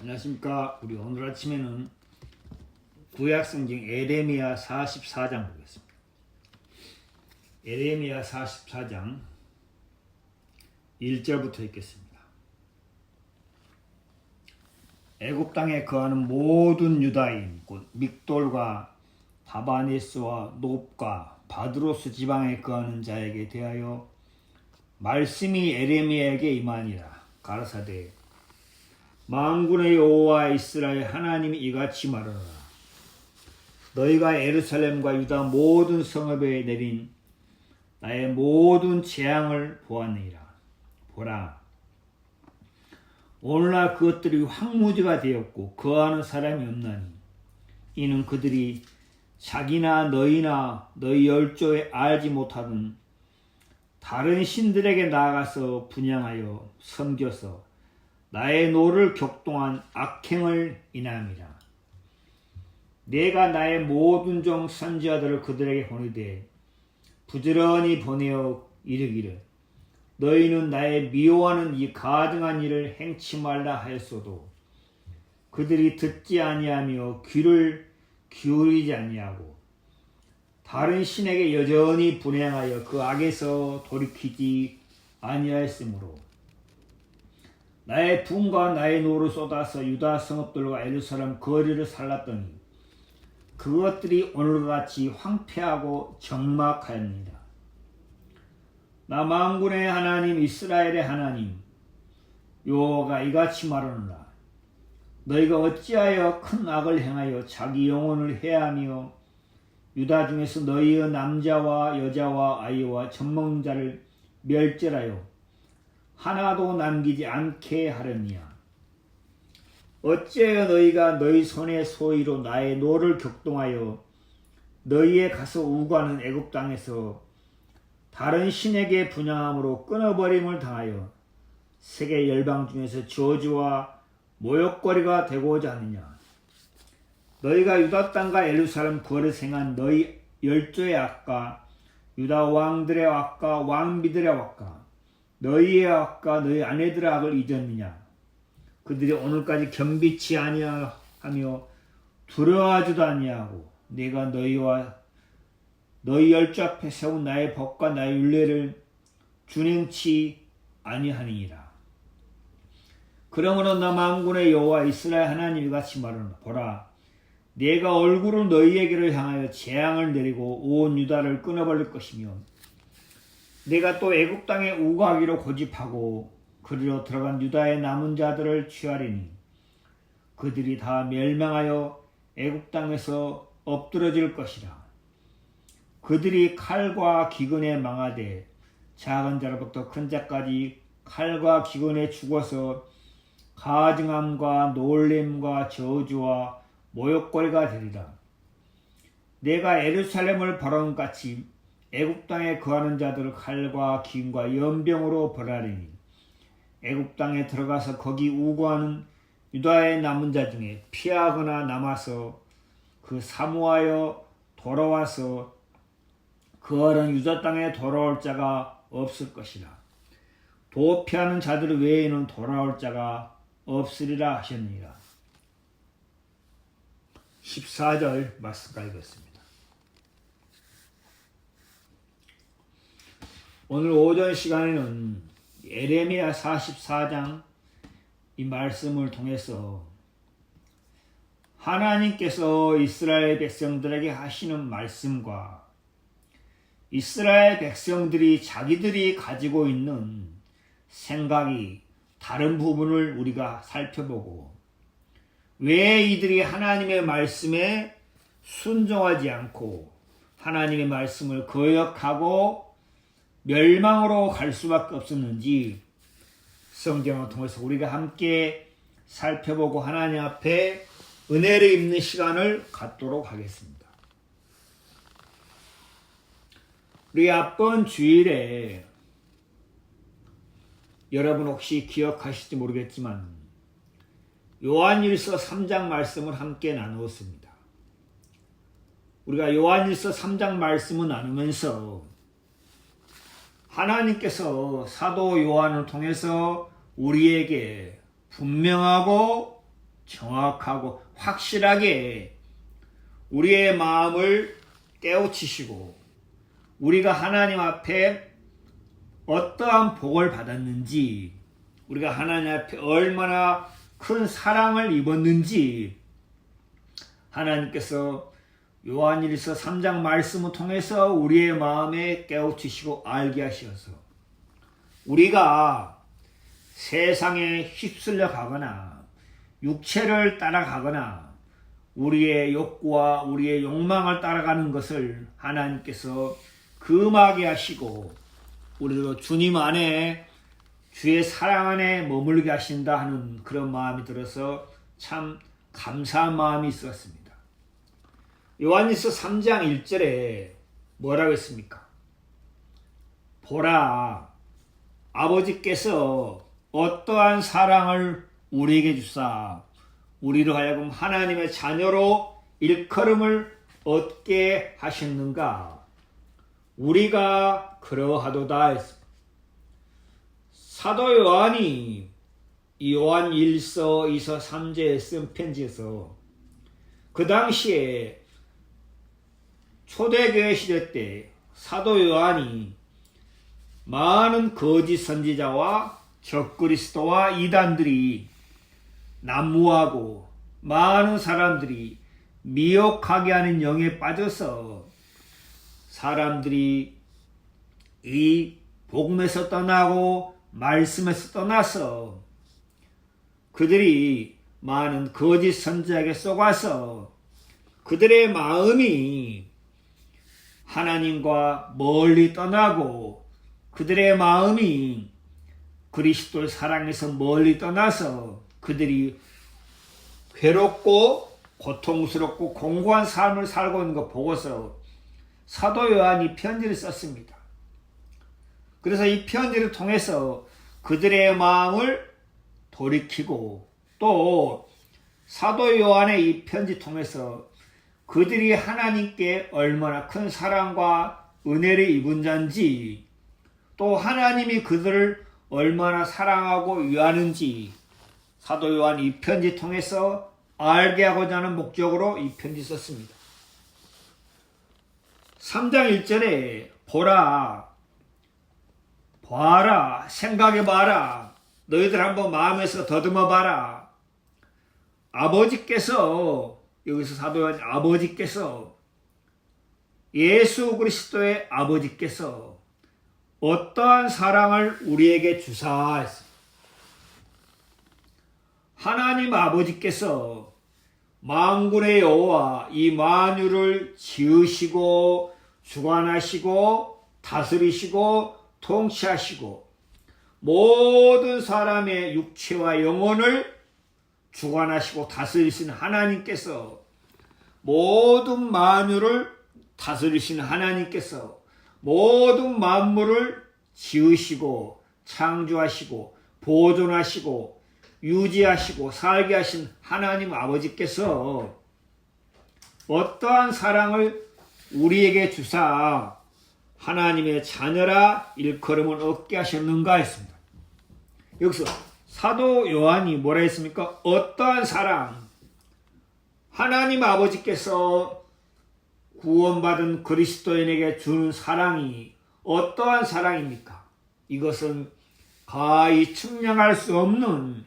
안녕하십니까. 우리 오늘 아침에는 구약성경 에레미야 44장 보겠습니다. 에레미야 44장 1절부터 읽겠습니다. 애굽 땅에 거하는 모든 유다인 곧 믹돌과 다바네스와 놉과 바드로스 지방에 거하는 자에게 대하여 말씀이 에레미야에게 임하니라. 가라사대 만군의 여호와 이스라엘 하나님이 이같이 말하노라. 너희가 예루살렘과 유다 모든 성읍에 내린 나의 모든 재앙을 보았느니라. 보라, 오늘날 그것들이 황무지가 되었고 거하는 사람이 없나니 이는 그들이 자기나 너희나 너희 열조에 알지 못하던 다른 신들에게 나아가서 분향하여 섬겨서 나의 노를 격동한 악행을 인함이라. 내가 나의 모든 종 선지자들을 그들에게 보내되 부지런히 보내어 이르기를 너희는 나의 미워하는 이 가증한 일을 행치 말라 하였어도 그들이 듣지 아니하며 귀를 기울이지 아니하고 다른 신에게 여전히 분향하여 그 악에서 돌이키지 아니하였으므로 나의 분과 나의 노를 쏟아서 유다 성읍들과 예루살렘 거리를 살랐더니 그것들이 오늘과 같이 황폐하고 적막하였느니라. 나 만군의 하나님 이스라엘의 하나님 여호와가 이같이 말하노라. 너희가 어찌하여 큰 악을 행하여 자기 영혼을 해하며 유다 중에서 너희의 남자와 여자와 아이와 젖먹는 자를 멸절하여 하나도 남기지 않게 하려니야. 어찌하여 너희가 너희 손의 소위로 나의 노를 격동하여 너희에 가서 우고하는 애굽 땅에서 다른 신에게 분향함으로 끊어버림을 당하여 세계 열방 중에서 저주와 모욕거리가 되고자 하느냐. 너희가 유다 땅과 예루살렘 거리에서 행한 너희 열조의 악과 유다 왕들의 악과 왕비들의 악과 너희의 악과 너희 아내들의 악을 잊었느냐. 그들이 오늘까지 겸비치 아니하며 두려워하지도 아니하고 내가 너희와 너희 열조 앞에 세운 나의 법과 나의 율례를 준행치 아니하니라. 그러므로 나 만군의 여호와 이스라엘 하나님이 같이 말하노라. 보라, 내가 얼굴을 너희에게로 향하여 재앙을 내리고 온 유다를 끊어버릴 것이며 내가 또 애굽 땅에 우거하기로 고집하고 그리로 들어간 유다의 남은 자들을 취하리니 그들이 다 멸망하여 애굽 땅에서 엎드러질 것이라. 그들이 칼과 기근에 망하되 작은 자로부터 큰 자까지 칼과 기근에 죽어서 가증함과 놀림과 저주와 모욕거리가 되리라. 내가 예루살렘을 벌한 같이 애굽 땅에 거하는 자들을 칼과 기근과 연병으로 벌하리니 애굽 땅에 들어가서 거기 우고하는 유다의 남은 자 중에 피하거나 남아서 그 사모하여 돌아와서 거하는 유다 땅에 돌아올 자가 없을 것이라. 도피하는 자들 외에는 돌아올 자가 없으리라 하셨느니라. 14절 말씀까지 읽겠습니다. 오늘 오전 시간에는 에레미야 44장 이 말씀을 통해서 하나님께서 이스라엘 백성들에게 하시는 말씀과 이스라엘 백성들이 자기들이 가지고 있는 생각이 다른 부분을 우리가 살펴보고 왜 이들이 하나님의 말씀에 순종하지 않고 하나님의 말씀을 거역하고 멸망으로 갈 수밖에 없었는지 성경을 통해서 우리가 함께 살펴보고 하나님 앞에 은혜를 입는 시간을 갖도록 하겠습니다. 우리 앞번 주일에 여러분 혹시 기억하실지 모르겠지만 요한일서 3장 말씀을 함께 나누었습니다. 우리가 요한일서 3장 말씀을 나누면서 하나님께서 사도 요한을 통해서 우리에게 분명하고 정확하고 확실하게 우리의 마음을 깨우치시고 우리가 하나님 앞에 어떠한 복을 받았는지, 우리가 하나님 앞에 얼마나 큰 사랑을 입었는지 하나님께서 요한일서 3장 말씀을 통해서 우리의 마음에 깨우치시고 알게 하셔서 우리가 세상에 휩쓸려 가거나 육체를 따라가거나 우리의 욕구와 우리의 욕망을 따라가는 것을 하나님께서 금하게 하시고 우리도 주님 안에 주의 사랑 안에 머물게 하신다 하는 그런 마음이 들어서 참 감사한 마음이 있었습니다. 요한일서 3장 1절에 뭐라고 했습니까? 보라, 아버지께서 어떠한 사랑을 우리에게 주사 우리로 하여금 하나님의 자녀로 일컬음을 얻게 하셨는가? 우리가 그러하도다 했습니다. 사도 요한이 이 요한 1서, 2서, 3제에 쓴 편지에서 그 당시에 초대교회 시대 때 사도 요한이 많은 거짓 선지자와 적그리스도와 이단들이 난무하고 많은 사람들이 미혹하게 하는 영에 빠져서 사람들이 이 복음에서 떠나고 말씀에서 떠나서 그들이 많은 거짓 선지자에게 속아서 그들의 마음이 하나님과 멀리 떠나고 그들의 마음이 그리스도를 사랑해서 멀리 떠나서 그들이 괴롭고 고통스럽고 공고한 삶을 살고 있는 거 보고서 사도 요한이 편지를 썼습니다. 그래서 이 편지를 통해서 그들의 마음을 돌이키고 또 사도 요한의 이 편지 통해서 그들이 하나님께 얼마나 큰 사랑과 은혜를 입은 자인지 또 하나님이 그들을 얼마나 사랑하고 위하는지 사도 요한이 이 편지 통해서 알게 하고자 하는 목적으로 이 편지 썼습니다. 3장 1절에 보라, 봐라, 생각해봐라, 너희들 한번 마음에서 더듬어봐라. 아버지께서, 여기서 사도 요한 아버지께서, 예수 그리스도의 아버지께서 어떠한 사랑을 우리에게 주사 했습니다. 하나님 아버지께서 만군의 여호와 이 만유를 지으시고 주관하시고 다스리시고 통치하시고 모든 사람의 육체와 영혼을 주관하시고 다스리신 하나님께서 모든 만유를 다스리신 하나님께서 모든 만물을 지으시고 창조하시고 보존하시고 유지하시고 살게 하신 하나님 아버지께서 어떠한 사랑을 우리에게 주사 하나님의 자녀라 일컬음을 얻게 하셨는가 했습니다. 여기서 사도 요한이 뭐라 했습니까? 어떠한 사랑, 하나님 아버지께서 구원받은 그리스도인에게 주는 사랑이 어떠한 사랑입니까? 이것은 가히 측량할 수 없는,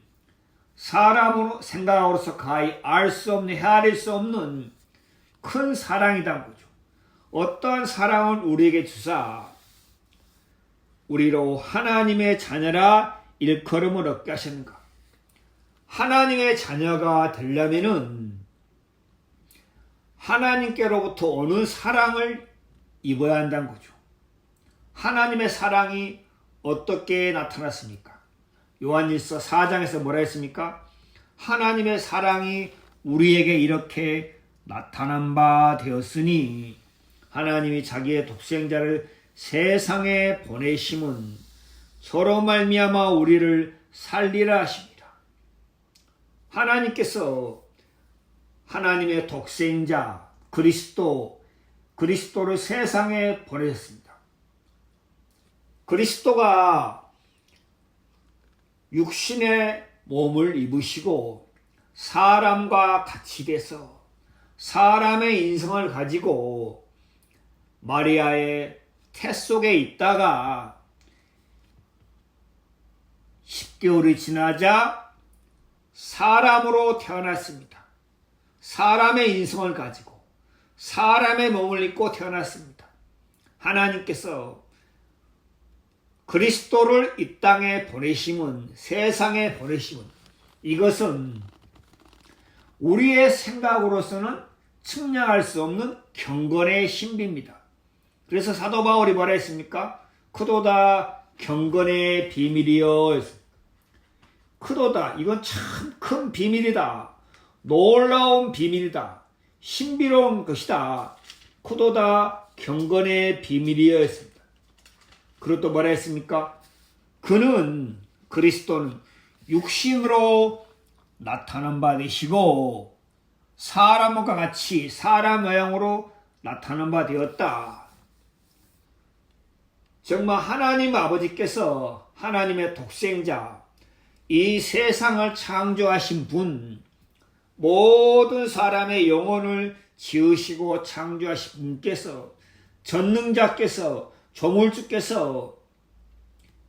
사람으로 생각으로서 가히 알 수 없는, 헤아릴 수 없는 큰 사랑이란 거죠. 어떠한 사랑을 우리에게 주사 우리로 하나님의 자녀라 일컬음을 얻게 하셨는가? 하나님의 자녀가 되려면은 하나님께로부터 오는 사랑을 입어야 한다는 거죠. 하나님의 사랑이 어떻게 나타났습니까? 요한일서 4장에서 뭐라 했습니까? 하나님의 사랑이 우리에게 이렇게 나타난 바 되었으니 하나님이 자기의 독생자를 세상에 보내심은 저로 말미암아 우리를 살리라 하십니다. 하나님께서 하나님의 독생자 그리스도를 세상에 보내셨습니다. 그리스도가 육신의 몸을 입으시고 사람과 같이 돼서 사람의 인성을 가지고 마리아의 태 속에 있다가 10개월이 지나자 사람으로 태어났습니다. 사람의 인성을 가지고 사람의 몸을 입고 태어났습니다. 하나님께서 그리스도를 이 땅에 보내심은, 세상에 보내심은, 이것은 우리의 생각으로서는 측량할 수 없는 경건의 신비입니다. 그래서 사도 바울이 뭐라 했습니까? 크도다 경건의 비밀이여. 크도다, 이건 참 큰 비밀이다. 놀라운 비밀이다. 신비로운 것이다. 크도다 경건의 비밀이여 했습니다. 그리고 또 뭐라 했습니까? 그리스도는 육신으로 나타난 바 되시고 사람과 같이 사람 모양으로 나타난 바 되었다. 정말 하나님 아버지께서 하나님의 독생자, 이 세상을 창조하신 분, 모든 사람의 영혼을 지으시고 창조하신 분께서, 전능자께서, 조물주께서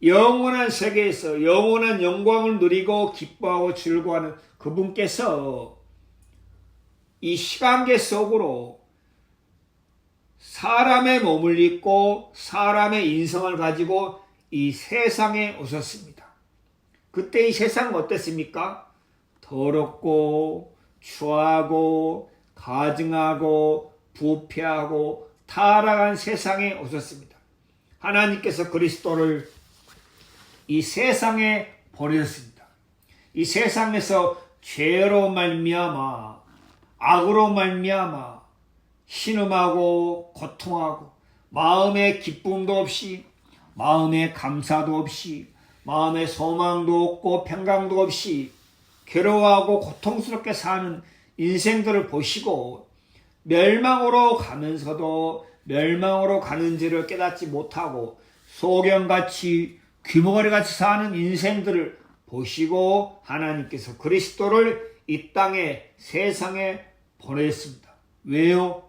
영원한 세계에서 영원한 영광을 누리고 기뻐하고 즐거워하는 그분께서 이 시간계 속으로 사람의 몸을 입고 사람의 인성을 가지고 이 세상에 오셨습니다. 그때 이 세상은 어땠습니까? 더럽고 추하고 가증하고 부패하고 타락한 세상에 오셨습니다. 하나님께서 그리스도를 이 세상에 보내셨습니다. 이 세상에서 죄로 말미암아, 악으로 말미암아 신음하고 고통하고 마음에 기쁨도 없이, 마음에 감사도 없이, 마음에 소망도 없고 평강도 없이 괴로워하고 고통스럽게 사는 인생들을 보시고 멸망으로 가면서도 멸망으로 가는지를 깨닫지 못하고 소경같이 귀머거리같이 사는 인생들을 보시고 하나님께서 그리스도를 이 땅에 세상에 보냈습니다. 왜요?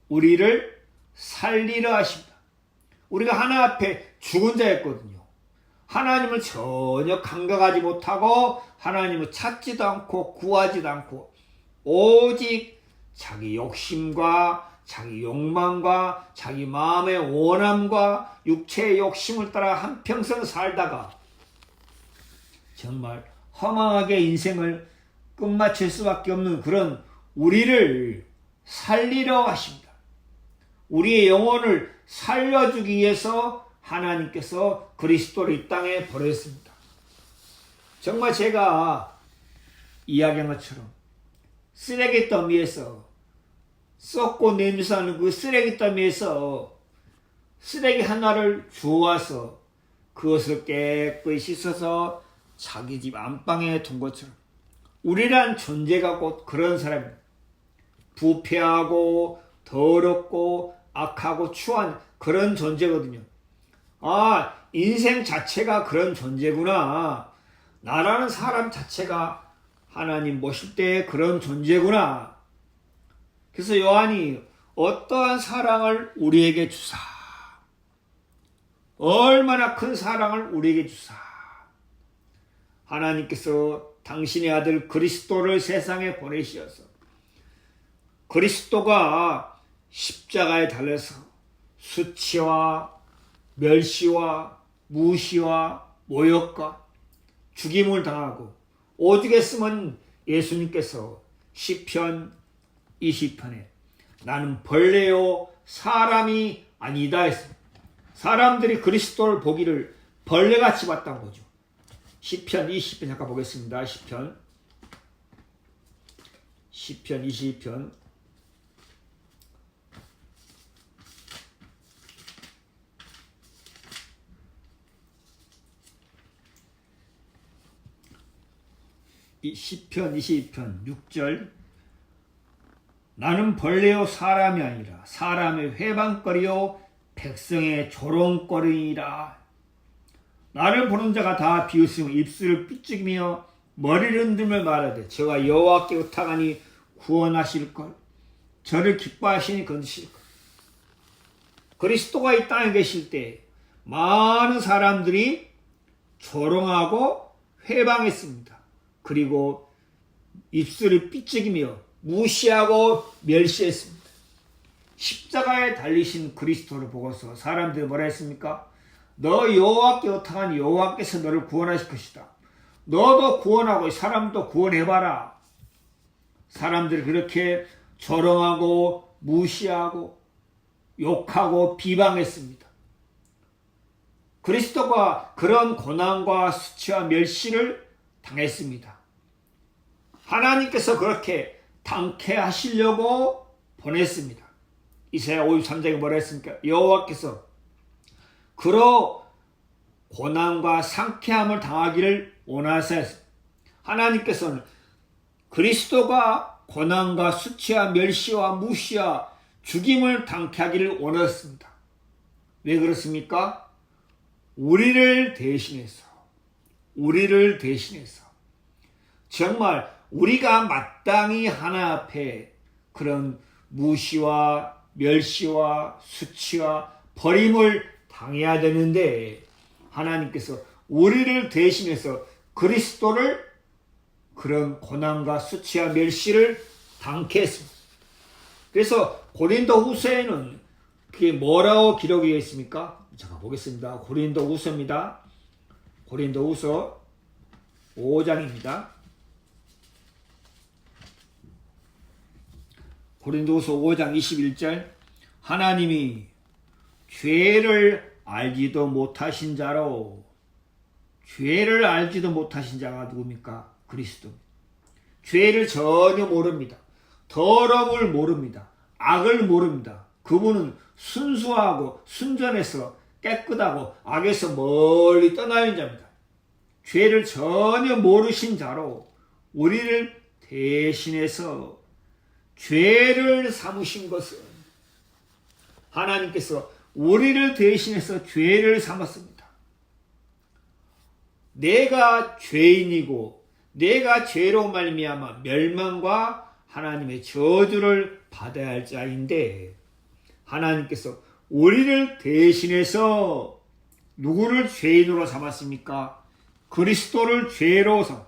우리를 살리려 하십니다. 우리가 하나님 앞에 죽은 자였거든요. 하나님을 전혀 감각하지 못하고 하나님을 찾지도 않고 구하지도 않고 오직 자기 욕심과 자기 욕망과 자기 마음의 원함과 육체의 욕심을 따라 한평생 살다가 정말 허망하게 인생을 끝마칠 수밖에 없는 그런 우리를 살리려 하십니다. 우리의 영혼을 살려주기 위해서 하나님께서 그리스도를 이 땅에 보냈습니다. 정말 제가 이야기한 것처럼 쓰레기 더미에서 썩고 냄새나는 그 쓰레기 더미에서 쓰레기 하나를 주워와서 그것을 깨끗이 씻어서 자기 집 안방에 둔 것처럼 우리란 존재가 곧 그런 사람입니다. 부패하고 더럽고 악하고 추한 그런 존재거든요. 아, 인생 자체가 그런 존재구나. 나라는 사람 자체가 하나님 모실 때 그런 존재구나. 그래서 요한이 어떠한 사랑을 우리에게 주사. 얼마나 큰 사랑을 우리에게 주사. 하나님께서 당신의 아들 그리스도를 세상에 보내시어서 그리스도가 십자가에 달려서 수치와 멸시와 무시와 모욕과 죽임을 당하고 오죽 했으면 예수님께서 시편 20편에 나는 벌레요 사람이 아니다 했습니다. 사람들이 그리스도를 보기를 벌레같이 봤다는 거죠. 시편 20편 잠깐 보겠습니다. 시편 20편 20편 6절 나는 벌레요 사람이 아니라 사람의 회방거리요 백성의 조롱거리니라. 나를 보는 자가 다 비웃으며 입술을 삐죽이며 머리를 흔들며 말하되 저가 여호와께 의탁하니 구원하실걸. 저를 기뻐하시니 건지실걸. 그리스도가 이 땅에 계실 때 많은 사람들이 조롱하고 회방했습니다. 그리고 입술이 삐쩍이며 무시하고 멸시했습니다. 십자가에 달리신 그리스도를 보고서 사람들이 뭐라 했습니까? 너 여호와께 의탁하니 여호와께서 너를 구원하실 것이다. 너도 구원하고 사람도 구원해봐라. 사람들이 그렇게 조롱하고 무시하고 욕하고 비방했습니다. 그리스도가 그런 고난과 수치와 멸시를 당했습니다. 하나님께서 그렇게 당케 하시려고 보냈습니다. 이사야 53장에 뭐라 했습니까? 여호와께서 그로 고난과 상쾌함을 당하기를 원하사 하나님께서는 그리스도가 고난과 수치와 멸시와 무시와 죽임을 당케 하기를 원하셨습니다. 왜 그렇습니까? 우리를 대신해서 정말 우리가 마땅히 하나님 앞에 그런 무시와 멸시와 수치와 버림을 당해야 되는데 하나님께서 우리를 대신해서 그리스도를 그런 고난과 수치와 멸시를 당케 했습니다. 그래서 고린도 후서에는 그게 뭐라고 기록이 되어 있습니까? 잠깐 보겠습니다. 고린도 후서입니다. 고린도 후서 5장입니다. 고린도 후서 5장 21절 하나님이 죄를 알지도 못하신 자로 죄를 알지도 못하신 자가 누굽니까? 그리스도. 죄를 전혀 모릅니다. 더러움을 모릅니다. 악을 모릅니다. 그분은 순수하고 순전해서 깨끗하고 악에서 멀리 떠나 있는 자입니다. 죄를 전혀 모르신 자로 우리를 대신해서 죄를 삼으신 것은 하나님께서 우리를 대신해서 죄를 삼았습니다. 내가 죄인이고 내가 죄로 말미암아 멸망과 하나님의 저주를 받아야 할 자인데 하나님께서 우리를 대신해서 누구를 죄인으로 삼았습니까? 그리스도를 죄로 삼.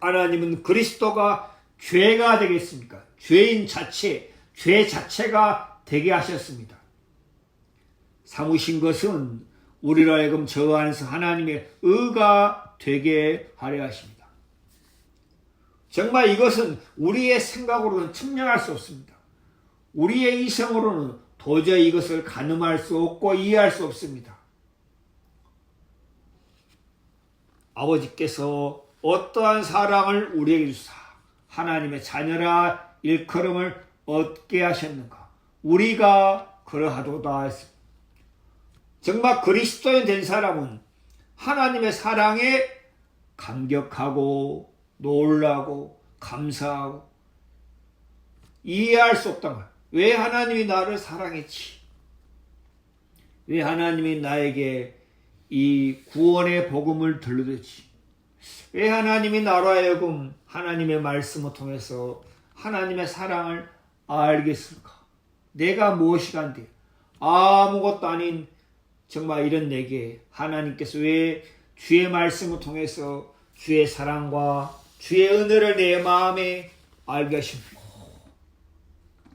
하나님은 그리스도가 죄가 되겠습니까? 죄인 자체, 죄 자체가 되게 하셨습니다. 삼으신 것은 우리로 하여금 저 안에서 하나님의 의가 되게 하려 하십니다. 정말 이것은 우리의 생각으로는 측량할 수 없습니다. 우리의 이성으로는 도저히 이것을 가늠할 수 없고 이해할 수 없습니다. 아버지께서 어떠한 사랑을 우리에게 주사 하나님의 자녀라 일컬음을 얻게 하셨는가? 우리가 그러하도다 했습니다. 정말 그리스도인 된 사람은 하나님의 사랑에 감격하고 놀라고 감사하고 이해할 수 없단 말이에요. 왜 하나님이 나를 사랑했지? 왜 하나님이 나에게 이 구원의 복음을 들려줬지? 왜 하나님이 나로 하여금 하나님의 말씀을 통해서 하나님의 사랑을 알겠을까? 내가 무엇이 간데 아무것도 아닌 정말 이런 내게 하나님께서 왜 주의 말씀을 통해서 주의 사랑과 주의 은혜를 내 마음에 알게 하십니까?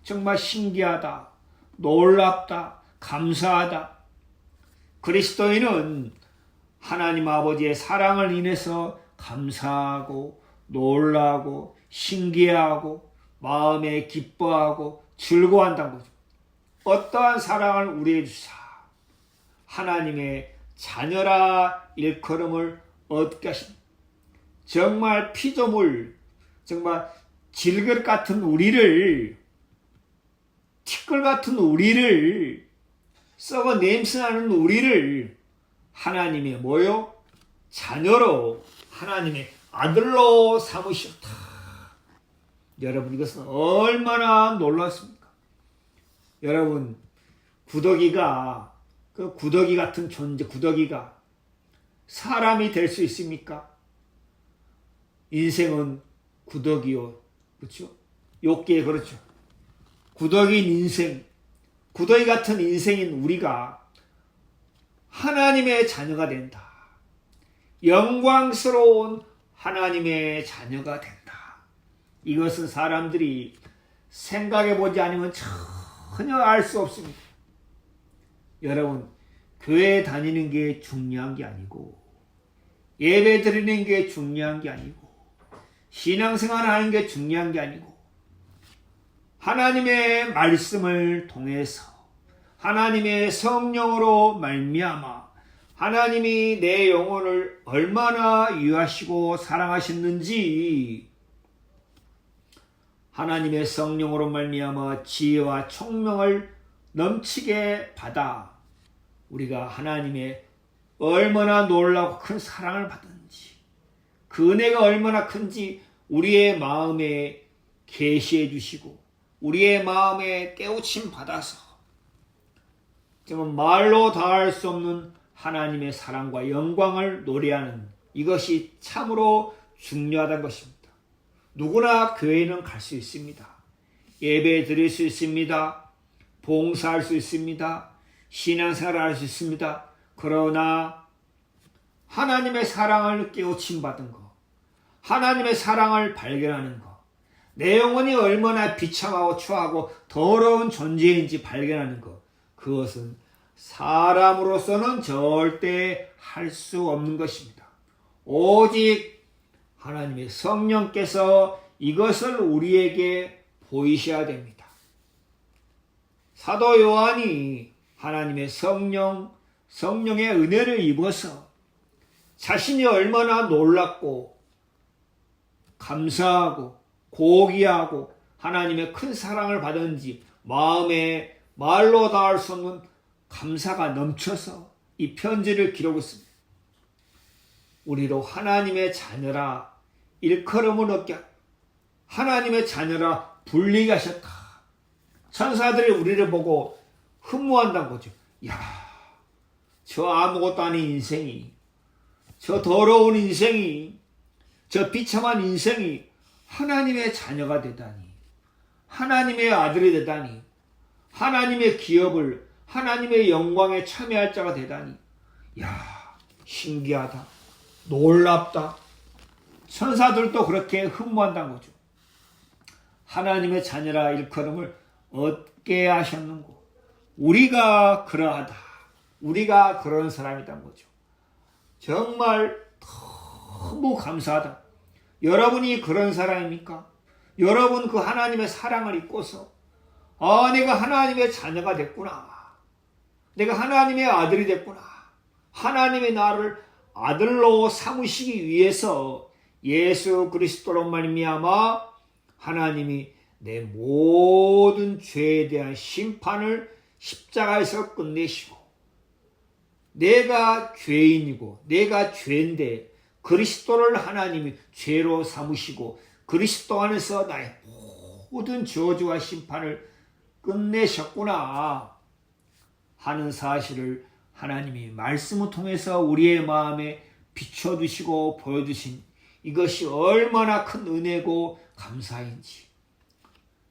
정말 신기하다, 놀랍다, 감사하다. 그리스도인은 하나님 아버지의 사랑을 인해서 감사하고 놀라고 신기하고 마음에 기뻐하고 즐거워한다는 거죠. 어떠한 사랑을 우리에게 주사 하나님의 자녀라 일컬음을 얻게 하십니다. 정말 피조물, 정말 질것 같은 우리를, 티끌 같은 우리를, 썩어 냄새나는 우리를 하나님의 뭐요? 자녀로 하나님의 아들로 삼으셨다. 여러분 이것은 얼마나 놀랐습니까? 여러분 구더기가 그 구더기 같은 존재, 구더기가 사람이 될 수 있습니까? 인생은 구더기요. 그렇죠? 욥기에 그렇죠. 구더기인 인생, 구더기 같은 인생인 우리가 하나님의 자녀가 된다. 영광스러운 하나님의 자녀가 된다. 이것은 사람들이 생각해보지 않으면 전혀 알 수 없습니다. 여러분, 교회 다니는 게 중요한 게 아니고, 예배 드리는 게 중요한 게 아니고, 신앙생활 하는 게 중요한 게 아니고, 하나님의 말씀을 통해서 하나님의 성령으로 말미암아 하나님이 내 영혼을 얼마나 유하시고 사랑하셨는지, 하나님의 성령으로 말미암아 지혜와 총명을 넘치게 받아 우리가 하나님의 얼마나 놀라고 큰 사랑을 받았는지, 그 은혜가 얼마나 큰지 우리의 마음에 계시해 주시고 우리의 마음에 깨우침 받아서 정말 말로 다할 수 없는 하나님의 사랑과 영광을 노래하는 이것이 참으로 중요하다는 것입니다. 누구나 교회는 갈 수 있습니다. 예배 드릴 수 있습니다. 봉사할 수 있습니다. 신앙생활을 할 수 있습니다. 그러나 하나님의 사랑을 깨우침 받은 것, 하나님의 사랑을 발견하는 것, 내 영혼이 얼마나 비참하고 추하고 더러운 존재인지 발견하는 것, 그것은 사람으로서는 절대 할 수 없는 것입니다. 오직 하나님의 성령께서 이것을 우리에게 보이셔야 됩니다. 사도 요한이 하나님의 성령의 은혜를 입어서 자신이 얼마나 놀랍고 감사하고 고귀하고 하나님의 큰 사랑을 받은지 마음에 말로 다할 수 없는 감사가 넘쳐서 이 편지를 기록했습니다. 우리로 하나님의 자녀라 일컬음을 얻게, 하나님의 자녀라 불리게 하셨다. 천사들이 우리를 보고 흠모한다는 거죠. 야, 저 아무것도 아닌 인생이, 저 더러운 인생이, 저 비참한 인생이 하나님의 자녀가 되다니, 하나님의 아들이 되다니, 하나님의 기업을, 하나님의 영광에 참여할 자가 되다니, 야, 신기하다, 놀랍다. 천사들도 그렇게 흠모한다는 거죠. 하나님의 자녀라 일컬음을 얻게 하셨는고, 우리가 그러하다, 우리가 그런 사람이란 거죠. 정말 너무 감사하다. 여러분이 그런 사람입니까? 여러분 그 하나님의 사랑을 입고서 내가 하나님의 자녀가 됐구나, 내가 하나님의 아들이 됐구나, 하나님의 나를 아들로 삼으시기 위해서 예수 그리스도로 말미암아 하나님이 내 모든 죄에 대한 심판을 십자가에서 끝내시고, 내가 죄인이고 내가 죄인데 그리스도를 하나님이 죄로 삼으시고 그리스도 안에서 나의 모든 저주와 심판을 끝내셨구나 하는 사실을 하나님이 말씀을 통해서 우리의 마음에 비춰주시고 보여주신 이것이 얼마나 큰 은혜고 감사인지,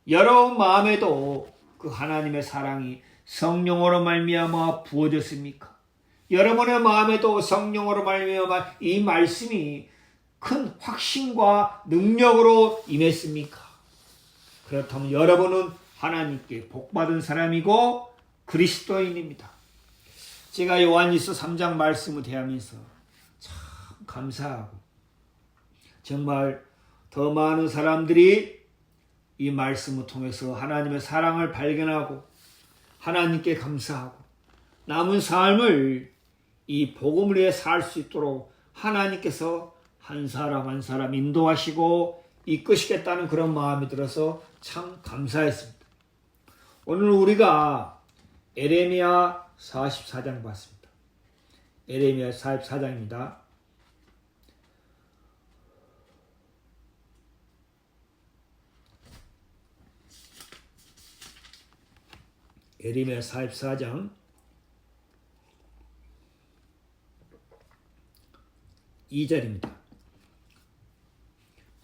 여러분 마음에도 그 하나님의 사랑이 성령으로 말미암아 부어졌습니까? 여러분의 마음에도 성령으로 말미암아 이 말씀이 큰 확신과 능력으로 임했습니까? 그렇다면 여러분은 하나님께 복받은 사람이고 그리스도인입니다. 제가 요한일서 3장 말씀을 대하면서 참 감사하고, 정말 더 많은 사람들이 이 말씀을 통해서 하나님의 사랑을 발견하고 하나님께 감사하고 남은 삶을 이 복음을 위해 살 수 있도록 하나님께서 한 사람 한 사람 인도하시고 이끄시겠다는 그런 마음이 들어서 참 감사했습니다. 오늘 우리가 에레미야 44장 봤습니다. 에레미야 44장입니다. 에레미야 44장 2절입니다.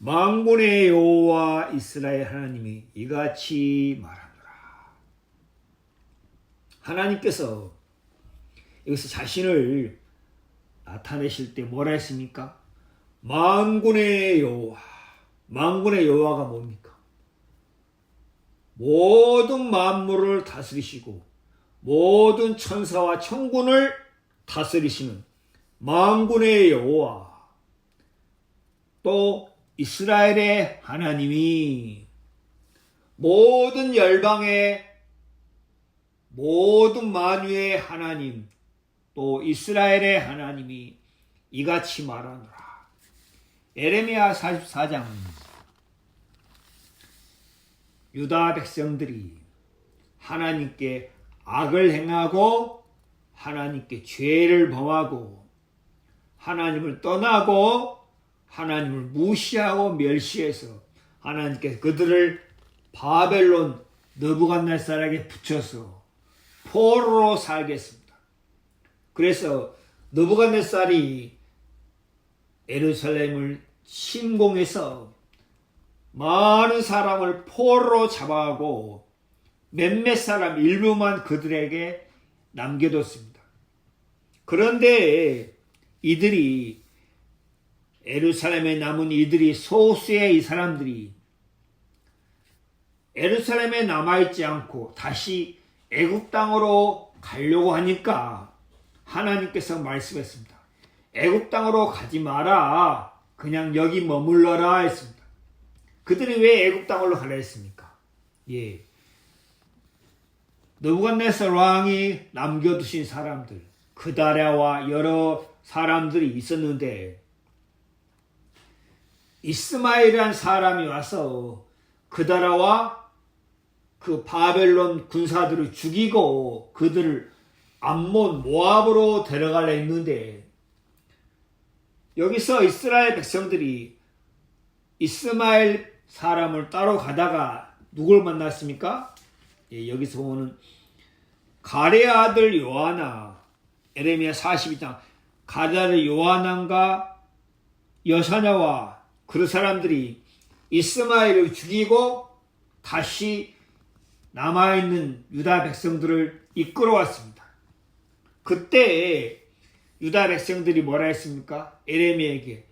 만군의 여호와 이스라엘 하나님이 이같이 말하노라. 하나님께서 여기서 자신을 나타내실 때 뭐라 했습니까? 만군의 여호와. 만군의 여호와가 뭡니까? 모든 만물을 다스리시고 모든 천사와 천군을 다스리시는 만군의 여호와. 또 이스라엘의 하나님이 모든 열방의 모든 만유의 하나님, 또 이스라엘의 하나님이 이같이 말하노라. 에레미야 44장. 유다 백성들이 하나님께 악을 행하고 하나님께 죄를 범하고 하나님을 떠나고 하나님을 무시하고 멸시해서 하나님께서 그들을 바벨론 느부갓네살에게 붙여서 포로로 살겠습니다. 그래서 느부갓네살이 예루살렘을 침공해서 많은 사람을 포로로 잡아가고 몇몇 사람 일부만 그들에게 남겨뒀습니다. 그런데 이들이 예루살렘에 남은 이들이 소수의 이 사람들이 예루살렘에 남아있지 않고 다시 애굽 땅으로 가려고 하니까 하나님께서 말씀했습니다. 애굽 땅으로 가지 마라. 그냥 여기 머물러라 했습니다. 그들이 왜 애굽 땅으로 가려 했습니까? 예. 느부갓네살 왕이 남겨두신 사람들, 그다랴와 여러 사람들이 있었는데 이스마엘이라는 사람이 와서 그다랴와 그 바벨론 군사들을 죽이고 그들을 암몬 모압으로 데려가려 했는데 여기서 이스라엘 백성들이 이스마엘 사람을 따로 가다가 누굴 만났습니까? 예, 여기서 보면 가레 아들 요하나, 에레미야 42장 가레 아들 요하난과 여사냐와 그 사람들이 이스마엘을 죽이고 다시 남아있는 유다 백성들을 이끌어왔습니다. 그때 유다 백성들이 뭐라 했습니까? 에레미야에게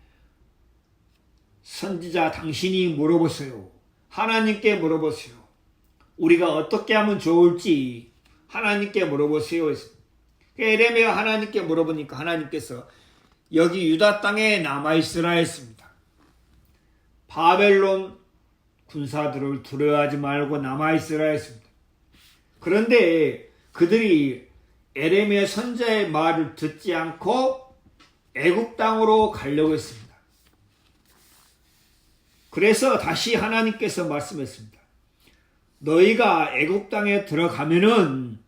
선지자 당신이 물어보세요. 하나님께 물어보세요. 우리가 어떻게 하면 좋을지 하나님께 물어보세요. 에레미야가 하나님께 물어보니까 하나님께서 여기 유다 땅에 남아있으라 했습니다. 바벨론 군사들을 두려워하지 말고 남아있으라 했습니다. 그런데 그들이 에레미야 선지자의 말을 듣지 않고 애굽 땅으로 가려고 했습니다. 그래서 다시 하나님께서 말씀했습니다. 너희가 애굽 땅에 들어가면은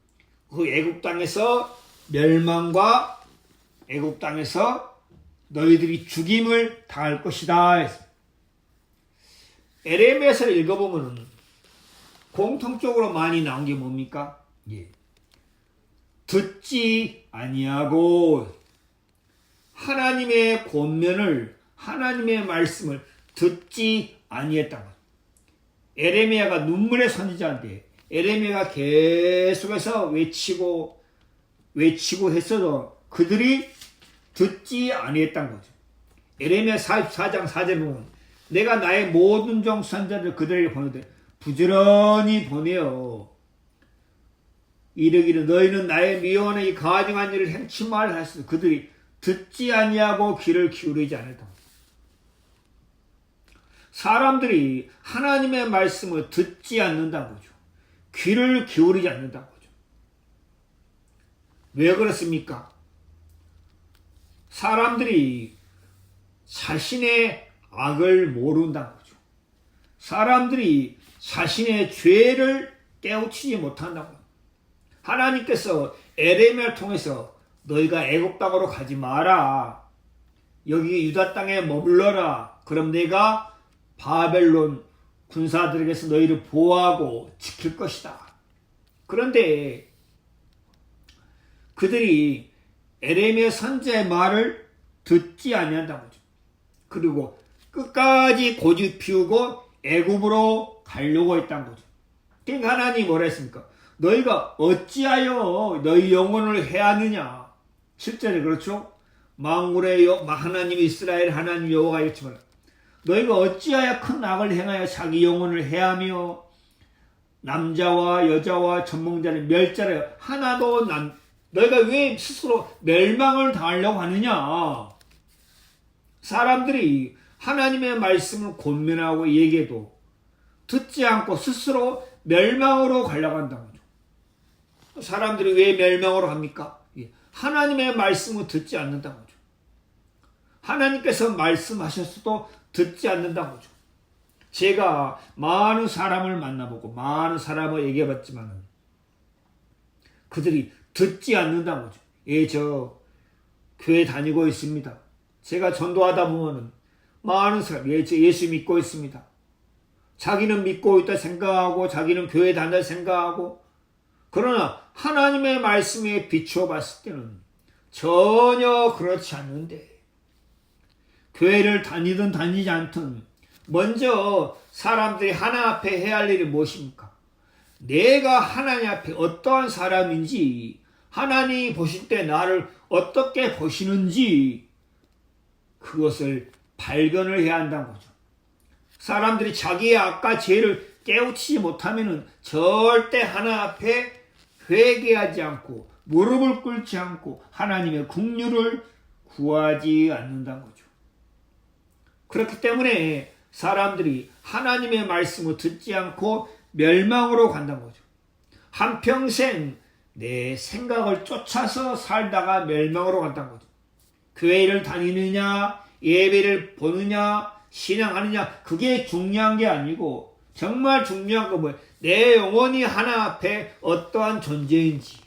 그 애굽 땅에서 멸망과 애굽 땅에서 너희들이 죽임을 당할 것이다 했습니다. 에레미야서를 읽어보면 공통적으로 많이 나온 게 뭡니까? 예. 듣지 아니하고 하나님의 권면을 하나님의 말씀을 듣지 아니했다고. 에레미야가 눈물의 선지자인데 에레미야가 계속해서 외치고 했어도 그들이 듣지 아니했다는 거죠. 에레미야 44장 4절에 보면 내가 나의 모든 종 선지자를 그들에게 보내되 부지런히 보내어 이르기를 너희는 나의 미워하는 이 가증한 일을 행치 말라 하였으나 그들이 듣지 아니하고 귀를 기울이지 않았다. 사람들이 하나님의 말씀을 듣지 않는다는 거죠. 귀를 기울이지 않는다는 거죠. 왜 그렇습니까? 사람들이 자신의 악을 모른다는 거죠. 사람들이 자신의 죄를 깨우치지 못한다고 합니다. 하나님께서 에레미야를 통해서 너희가 애굽 땅으로 가지 마라. 여기 유다 땅에 머물러라. 그럼 내가 바벨론 군사들에게서 너희를 보호하고 지킬 것이다. 그런데 그들이 에레미야 선지자의 말을 듣지 아니한다는 거죠. 그리고 끝까지 고집 피우고 애굽으로 가려고 했던 거죠. 그러니까 하나님이 뭐라 했습니까? 너희가 어찌하여 너희 영혼을 해하느냐. 실제로 그렇죠? 만군의 하나님 이스라엘 하나님 여호와가 이렇지만 너희가 어찌하여 큰 악을 행하여 자기 영혼을 해하며 남자와 여자와 전몽자를 멸절하여 하나도 너희가 왜 스스로 멸망을 당하려고 하느냐. 사람들이 하나님의 말씀을 권면하고 얘기해도 듣지 않고 스스로 멸망으로 가려고 한다는 거죠. 사람들이 왜 멸망으로 합니까? 하나님의 말씀을 듣지 않는다는 거죠. 하나님께서 말씀하셨어도 듣지 않는다는 거죠. 제가 많은 사람을 만나보고 많은 사람을 얘기해봤지만 그들이 듣지 않는다는 거죠. 저 교회 다니고 있습니다. 제가 전도하다 보면은 많은 사람이 예수 믿고 있습니다. 자기는 믿고 있다 생각하고 자기는 교회 다닌다 생각하고 그러나 하나님의 말씀에 비추어 봤을 때는 전혀 그렇지 않는데 교회를 다니든 다니지 않든 먼저 사람들이 하나님 앞에 해야 할 일이 무엇입니까? 내가 하나님 앞에 어떠한 사람인지 하나님이 보실 때 나를 어떻게 보시는지 그것을 발견을 해야 한다는 거죠. 사람들이 자기의 악과 죄를 깨우치지 못하면 절대 하나님 앞에 회개하지 않고 무릎을 꿇지 않고 하나님의 긍휼을 구하지 않는다는 거죠. 그렇기 때문에 사람들이 하나님의 말씀을 듣지 않고 멸망으로 간다는 거죠. 한평생 내 생각을 쫓아서 살다가 멸망으로 간다는 거죠. 교회를 다니느냐 예배를 보느냐 신앙하느냐 그게 중요한 게 아니고 정말 중요한 건 뭐예요? 내 영혼이 하나 앞에 어떠한 존재인지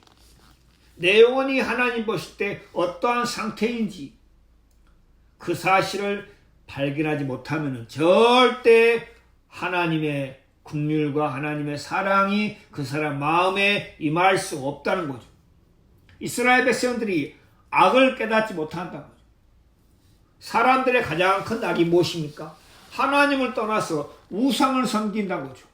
내 영혼이 하나님 보실 때 어떠한 상태인지 그 사실을 발견하지 못하면 절대 하나님의 긍휼과 하나님의 사랑이 그 사람 마음에 임할 수 없다는 거죠. 이스라엘 백성들이 악을 깨닫지 못한다는 거죠. 사람들의 가장 큰 악이 무엇입니까? 하나님을 떠나서 우상을 섬긴다는 거죠.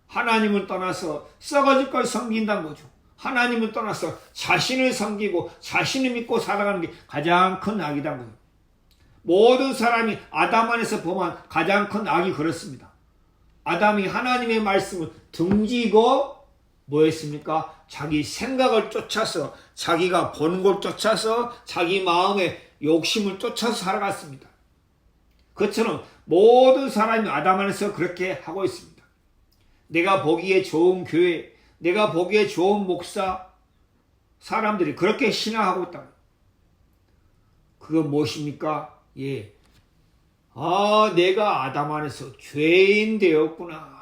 하나님을 떠나서 썩어질 걸 섬긴다는 거죠. 하나님을 떠나서 자신을 섬기고 자신을 믿고 살아가는 게 가장 큰 악이라는 거예요. 모든 사람이 아담 안에서 범한 가장 큰 악이 그렇습니다. 아담이 하나님의 말씀을 등지고 뭐 했습니까? 자기 생각을 쫓아서 자기가 보는 걸 쫓아서 자기 마음의 욕심을 쫓아서 살아갔습니다. 그처럼 모든 사람이 아담 안에서 그렇게 하고 있습니다. 내가 보기에 좋은 교회, 내가 보기에 좋은 목사, 사람들이 그렇게 신앙하고 있다. 그건 무엇입니까? 내가 아담 안에서 죄인 되었구나.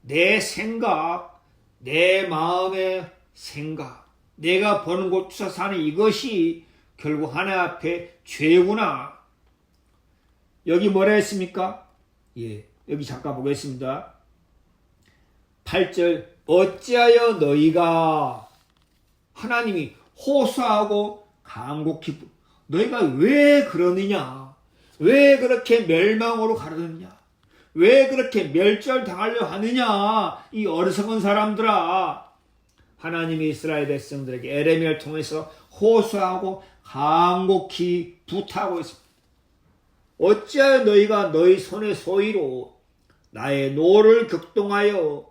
내 생각, 내 마음의 생각, 내가 보는 곳에서 사는 이것이 결국 하나님 앞에 죄구나. 여기 뭐라 했습니까? 여기 잠깐 보겠습니다. 8절 어찌하여 너희가 하나님이 호소하고 간곡히 너희가 왜 그러느냐? 왜 그렇게 멸망으로 가르느냐? 왜 그렇게 멸절당하려 하느냐? 이 어리석은 사람들아. 하나님이 이스라엘 백성들에게 에레미야를 통해서 호소하고 간곡히 부탁하고 있습니다. 어찌하여 너희가 너희 손의 소위로 나의 노를 격동하여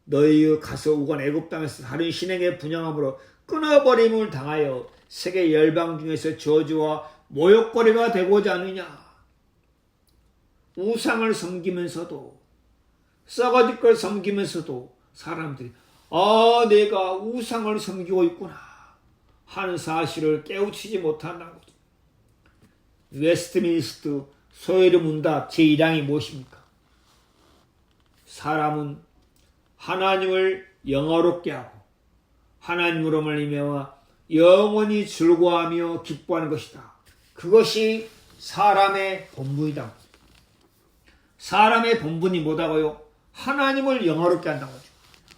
너희 가서 우건 애굽 땅에서 다른 신에게 분양함으로 끊어버림을 당하여 세계 열방 중에서 저주와 모욕거리가 되고자 하느냐. 우상을 섬기면서도 썩어질 걸 섬기면서도 사람들이 내가 우상을 섬기고 있구나 하는 사실을 깨우치지 못한다는 거죠. 웨스트민스터 소요리 문답 제1항이 무엇입니까? 사람은 하나님을 영화롭게 하고 하나님으로 말미암아 영원히 즐거워하며 기뻐하는 것이다. 그것이 사람의 본분이다. 사람의 본분이 뭐다고요? 하나님을 영화롭게 한다는 거죠.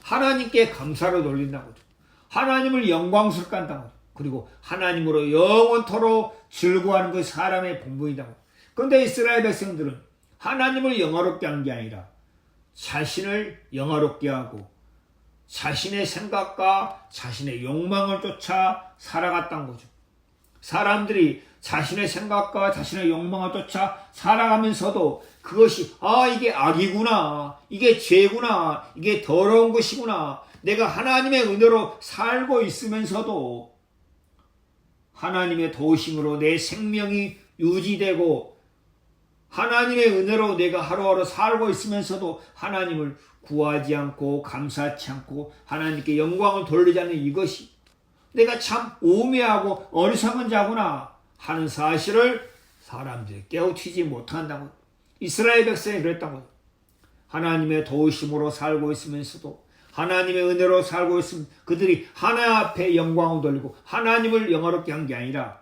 하나님께 감사를 돌린다는 거죠. 하나님을 영광스럽게 한다는 거죠. 그리고 하나님으로 영원토록 즐거워하는 것이 사람의 본분이다. 근데 이스라엘 백성들은 하나님을 영화롭게 한 게 아니라 자신을 영화롭게 하고 자신의 생각과 자신의 욕망을 쫓아 살아갔던 거죠. 사람들이 자신의 생각과 자신의 욕망을 쫓아 살아가면서도 그것이 이게 악이구나, 이게 죄구나, 이게 더러운 것이구나, 내가 하나님의 은혜로 살고 있으면서도 하나님의 도우심으로 내 생명이 유지되고 하나님의 은혜로 내가 하루하루 살고 있으면서도 하나님을 구하지 않고 감사치 않고 하나님께 영광을 돌리지 않는 이것이 내가 참 우매하고 어리석은 자구나 하는 사실을 사람들이 깨우치지 못한다고. 이스라엘 백성이 그랬다고. 하나님의 도우심으로 살고 있으면서도 하나님의 은혜로 살고 있으면 그들이 하나님 앞에 영광을 돌리고 하나님을 영화롭게 한 게 아니라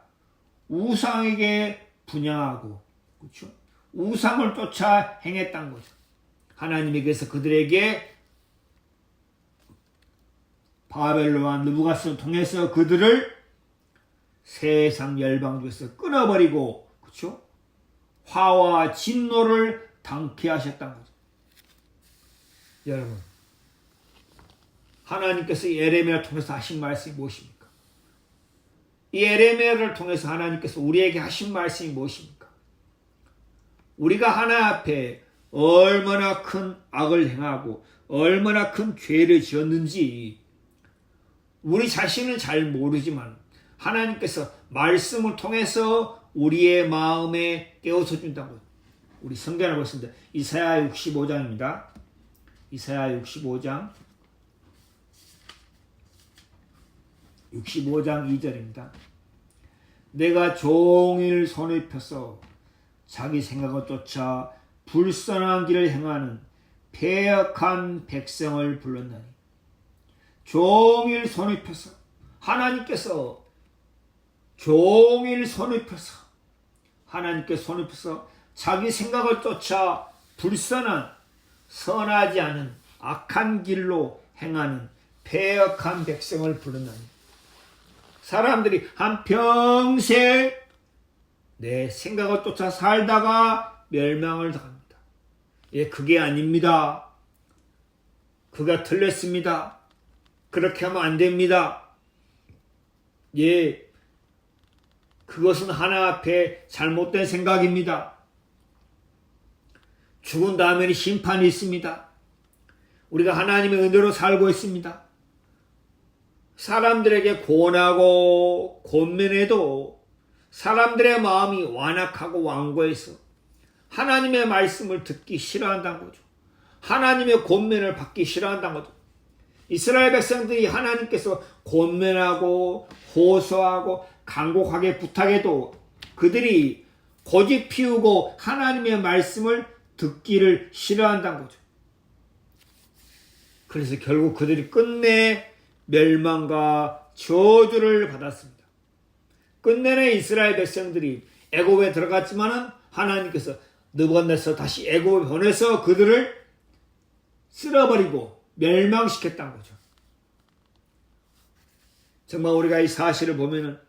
우상에게 분향하고, 그렇죠? 우상을 쫓아 행했던 거죠. 하나님께서 그들에게 바벨론과 느부갓네살을 통해서 그들을 세상 열방 중에서 끊어버리고, 그렇죠? 화와 진노를 당케 하셨던 거죠. 여러분, 하나님께서 예레미야를 통해서 하신 말씀이 무엇입니까? 이 예레미야를 통해서 하나님께서 우리에게 하신 말씀이 무엇입니까? 우리가 하나님 앞에 얼마나 큰 악을 행하고 얼마나 큰 죄를 지었는지 우리 자신은 잘 모르지만 하나님께서 말씀을 통해서 우리의 마음에 깨워서 준다고. 우리 성경을 보겠습니다. 이사야 65장입니다. 이사야 65장 2절입니다. 내가 종일 손을 펴서 자기 생각을 쫓아 불선한 길을 행하는 패역한 백성을 불렀나니. 종일 손을 펴서, 하나님께서 종일 손을 펴서, 하나님께 손을 펴서 자기 생각을 쫓아 불선한, 선하지 않은 악한 길로 행하는 패역한 백성을 부르나니. 사람들이 한평생 내 생각을 쫓아 살다가 멸망을 당합니다. 예, 그게 아닙니다. 그가 틀렸습니다. 그렇게 하면 안 됩니다. 예, 그것은 하나님 앞에 잘못된 생각입니다. 죽은 다음에는 심판이 있습니다. 우리가 하나님의 은혜로 살고 있습니다. 사람들에게 고난하고 권면해도 사람들의 마음이 완악하고 완고해서 하나님의 말씀을 듣기 싫어한다는 거죠. 하나님의 권면을 받기 싫어한다는 거죠. 이스라엘 백성들이 하나님께서 권면하고 호소하고 간곡하게 부탁해도 그들이 고집 피우고 하나님의 말씀을 듣기를 싫어한다는 거죠. 그래서 결국 그들이 끝내 멸망과 저주를 받았습니다. 끝내는 이스라엘 백성들이 애굽에 들어갔지만은 하나님께서 느부갓네살 다시 애굽에 보내서 그들을 쓸어버리고 멸망시켰다는 거죠. 정말 우리가 이 사실을 보면은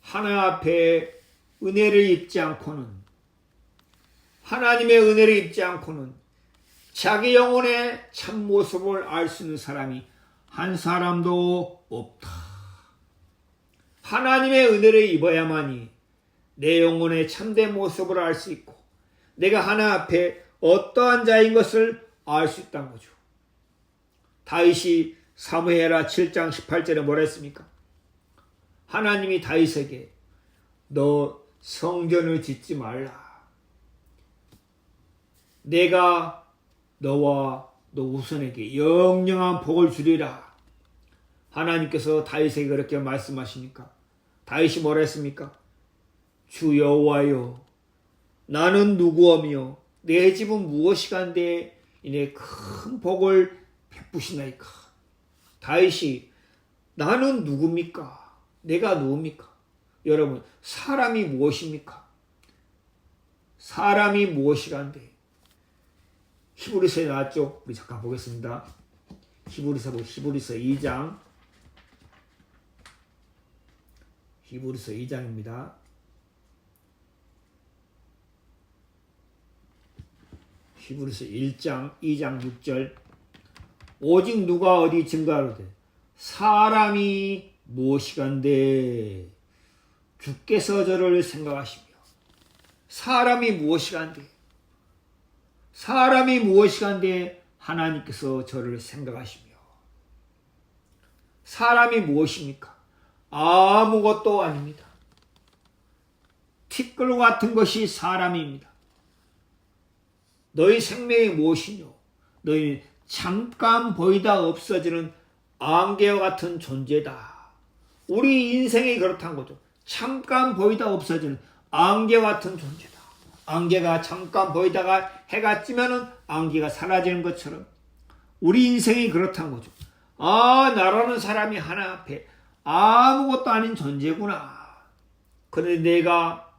하나님 앞에 은혜를 입지 않고는, 하나님의 은혜를 입지 않고는 자기 영혼의 참모습을 알 수 있는 사람이 한 사람도 없다. 하나님의 은혜를 입어야만이 내 영혼의 참된 모습을 알 수 있고 내가 하나님 앞에 어떠한 자인 것을 알 수 있다는 거죠. 다윗이 사무엘하 7장 18절에 뭐라 했습니까? 하나님이 다윗에게 너 성전을 짓지 말라. 내가 너와 너 후손에게 영영한 복을 주리라. 하나님께서 다윗에게 그렇게 말씀하시니까 다윗이 뭐라 했습니까? 주 여호와여, 나는 누구오며 내 집은 무엇이간데 이내 큰 복을 베푸시나이까. 다윗이 나는 누굽니까? 내가 누굽니까? 여러분, 사람이 무엇입니까? 사람이 무엇이간데. 히브리서에 나왔죠? 우리 잠깐 보겠습니다. 히브리서 2장. 히브리서 2장입니다. 히브리서 1장 2장 6절 오직 누가 어디 증가하로되 사람이 무엇이간데 주께서 저를 생각하시며 사람이 무엇이간데 하나님께서 저를 생각하시며 사람이 무엇입니까? 아무것도 아닙니다. 티끌 같은 것이 사람입니다. 너희 생명이 무엇이뇨? 너희 잠깐 보이다 없어지는 안개와 같은 존재다. 우리 인생이 그렇다는 거죠. 잠깐 보이다 없어지는 안개와 같은 존재다. 안개가 잠깐 보이다가 해가 찌면은 안개가 사라지는 것처럼 우리 인생이 그렇다는 거죠. 나라는 사람이 하나 앞에 아무것도 아닌 존재구나. 그런데 내가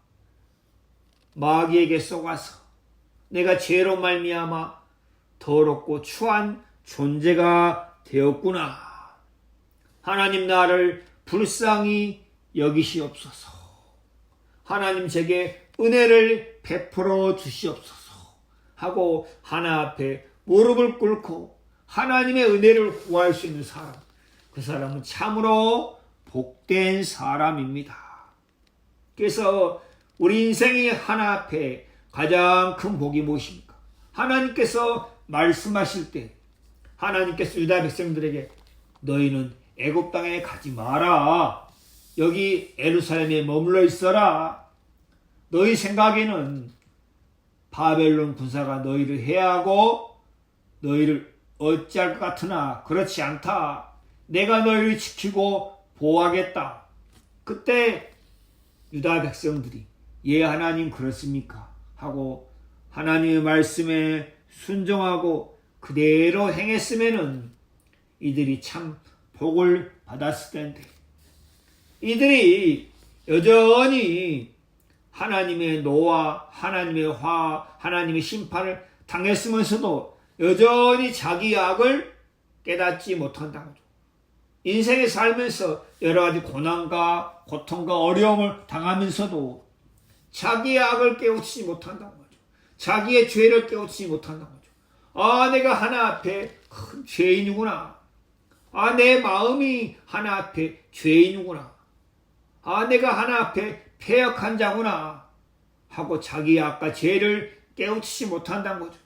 마귀에게 속아서 내가 죄로 말미암아 더럽고 추한 존재가 되었구나. 하나님 나를 불쌍히 여기시옵소서. 하나님 제게 은혜를 베풀어 주시옵소서 하고 하나 앞에 무릎을 꿇고 하나님의 은혜를 구할 수 있는 사람, 그 사람은 참으로 복된 사람입니다. 그래서 우리 인생이 하나 앞에 가장 큰 복이 무엇입니까? 하나님께서 말씀하실 때 하나님께서 유다 백성들에게 너희는 애굽 땅에 가지 마라. 여기 예루살렘에 머물러 있어라. 너희 생각에는 바벨론 군사가 너희를 해하고 너희를 어찌할 것 같으나 그렇지 않다. 내가 너희를 지키고 보호하겠다. 그때 유다 백성들이 예 하나님 그렇습니까? 하고 하나님의 말씀에 순종하고 그대로 행했으면은 이들이 참 복을 받았을 텐데 이들이 여전히 하나님의 노와 하나님의 화, 하나님의 심판을 당했으면서도 여전히 자기 악을 깨닫지 못한다는 거죠. 인생에 살면서 여러 가지 고난과 고통과 어려움을 당하면서도 자기의 악을 깨우치지 못한다는 거죠. 자기의 죄를 깨우치지 못한다는 거죠. 내가 하나 앞에 큰 죄인이구나. 내 마음이 하나 앞에 죄인이구나. 내가 하나 앞에 패역한 자구나 하고 자기의 악과 죄를 깨우치지 못한다는 거죠.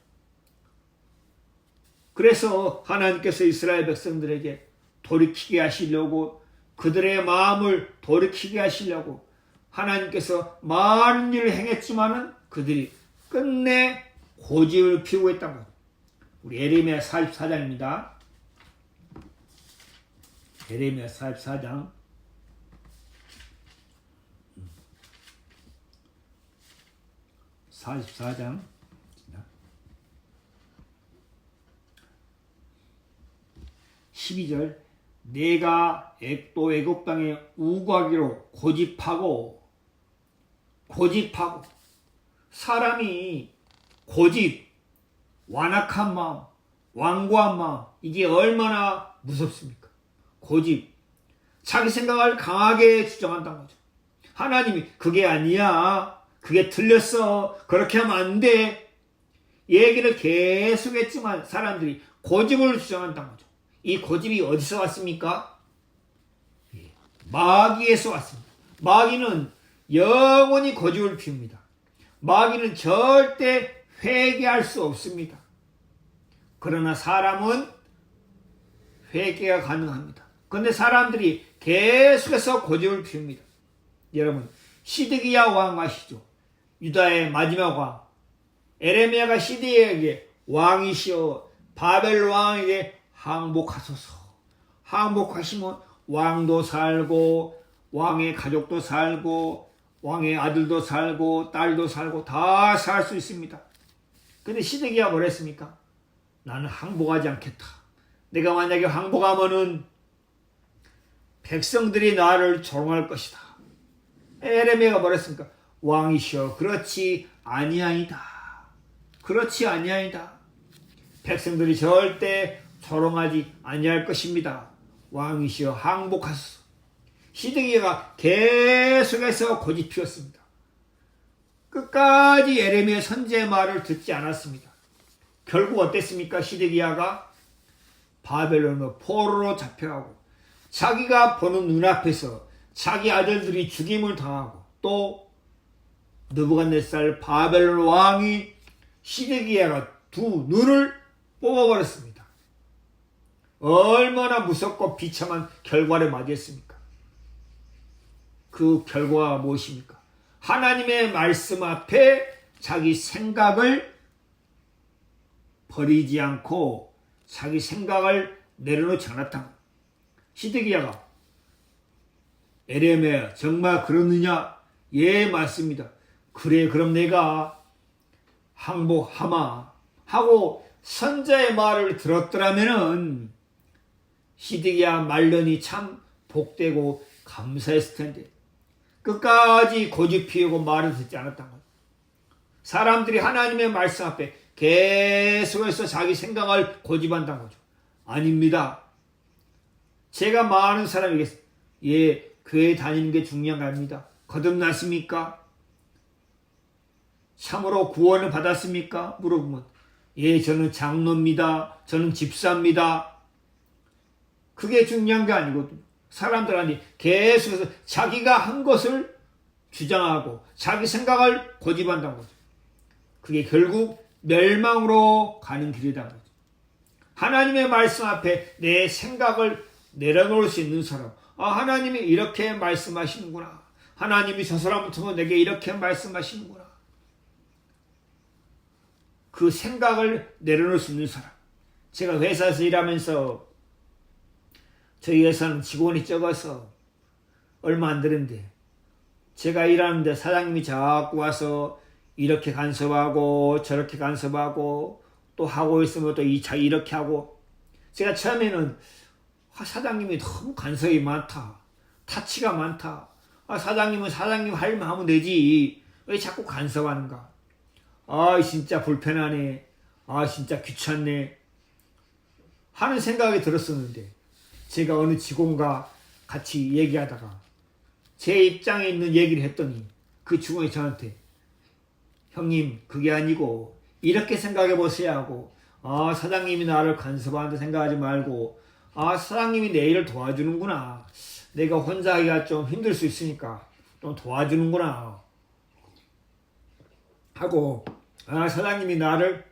그래서 하나님께서 이스라엘 백성들에게 돌이키게 하시려고 그들의 마음을 돌이키게 하시려고 하나님께서 많은 일을 행했지만은 그들이 끝내 고집을 피우고 있다는 거죠. 우리 예레미야 44장입니다. 예레미야 44장 44장 12절 내가 또 애굽 땅에 우거하기로 고집하고 사람이 고집, 완악한 마음, 완고한 마음 이게 얼마나 무섭습니까? 고집, 자기 생각을 강하게 주장한다는 거죠. 하나님이 그게 아니야, 그게 틀렸어, 그렇게 하면 안 돼 얘기를 계속 했지만 사람들이 고집을 주장한다는 거죠. 이 고집이 어디서 왔습니까? 마귀에서 왔습니다. 마귀는 영원히 고집을 피웁니다. 마귀는 절대 회개할 수 없습니다. 그러나 사람은 회개가 가능합니다. 그런데 사람들이 계속해서 고집을 피웁니다. 여러분, 시드기야 왕 아시죠? 유다의 마지막 왕. 에레미야가 시드기야에게 왕이시여 바벨 왕에게 항복하소서. 항복하시면 왕도 살고 왕의 가족도 살고 왕의 아들도 살고 딸도 살고 다 살 수 있습니다. 근데 시드기야가 뭐랬습니까? 나는 항복하지 않겠다. 내가 만약에 항복하면은 백성들이 나를 조롱할 것이다. 에레미야가 뭐랬습니까? 왕이시여 그렇지 아니하이다. 그렇지 아니하이다. 백성들이 절대 조롱하지 아니할 것입니다. 왕이시여 항복하소서. 시드기야가 계속해서 고집 피웠습니다. 끝까지 예레미야 선지의 말을 듣지 않았습니다. 결국 어땠습니까? 시드기야가 바벨론의 포로로 잡혀가고 자기가 보는 눈앞에서 자기 아들들이 죽임을 당하고 또 느부갓네살 바벨론 왕이 시드기야가 두 눈을 뽑아버렸습니다. 얼마나 무섭고 비참한 결과를 맞이했습니까? 그 결과가 무엇입니까? 하나님의 말씀 앞에 자기 생각을 버리지 않고 자기 생각을 내려놓지 않았다. 시드기야가 에레미야 정말 그렇느냐? 예, 맞습니다. 그래, 그럼 내가 항복하마 하고 선자의 말을 들었더라면은 시드기야 말년이 참 복되고 감사했을 텐데 끝까지 고집 피우고 말을 듣지 않았던 거예요. 사람들이 하나님의 말씀 앞에 계속해서 자기 생각을 고집한다는 거죠. 아닙니다. 제가 많은 사람에게 예, 교회 다니는 게 중요한 거 아닙니다. 거듭났습니까? 참으로 구원을 받았습니까? 물어보면 예, 저는 장로입니다. 저는 집사입니다. 그게 중요한 게 아니거든요. 사람들한테 계속해서 자기가 한 것을 주장하고 자기 생각을 고집한다는 거죠. 그게 결국 멸망으로 가는 길이라는 거죠. 하나님의 말씀 앞에 내 생각을 내려놓을 수 있는 사람, 하나님이 이렇게 말씀하시는구나. 하나님이 저 사람을 통해 내게 이렇게 말씀하시는구나. 그 생각을 내려놓을 수 있는 사람. 제가 회사에서 일하면서 저희 회사는 직원이 적어서 얼마 안 되는데 제가 일하는데 사장님이 자꾸 와서 이렇게 간섭하고 저렇게 간섭하고 또 하고 있으면 또 이렇게 하고 제가 처음에는 사장님이 너무 간섭이 많다. 타치가 많다. 사장님은 사장님 할 일 하면 되지. 왜 자꾸 간섭하는가. 진짜 불편하네. 진짜 귀찮네. 하는 생각이 들었었는데 제가 어느 직원과 같이 얘기하다가 제 입장에 있는 얘기를 했더니 그 직원이 저한테 형님 그게 아니고 이렇게 생각해 보세요 하고 사장님이 나를 간섭하는데 생각하지 말고 사장님이 내 일을 도와주는구나. 내가 혼자 하기가 좀 힘들 수 있으니까 좀 도와주는구나 하고 사장님이 나를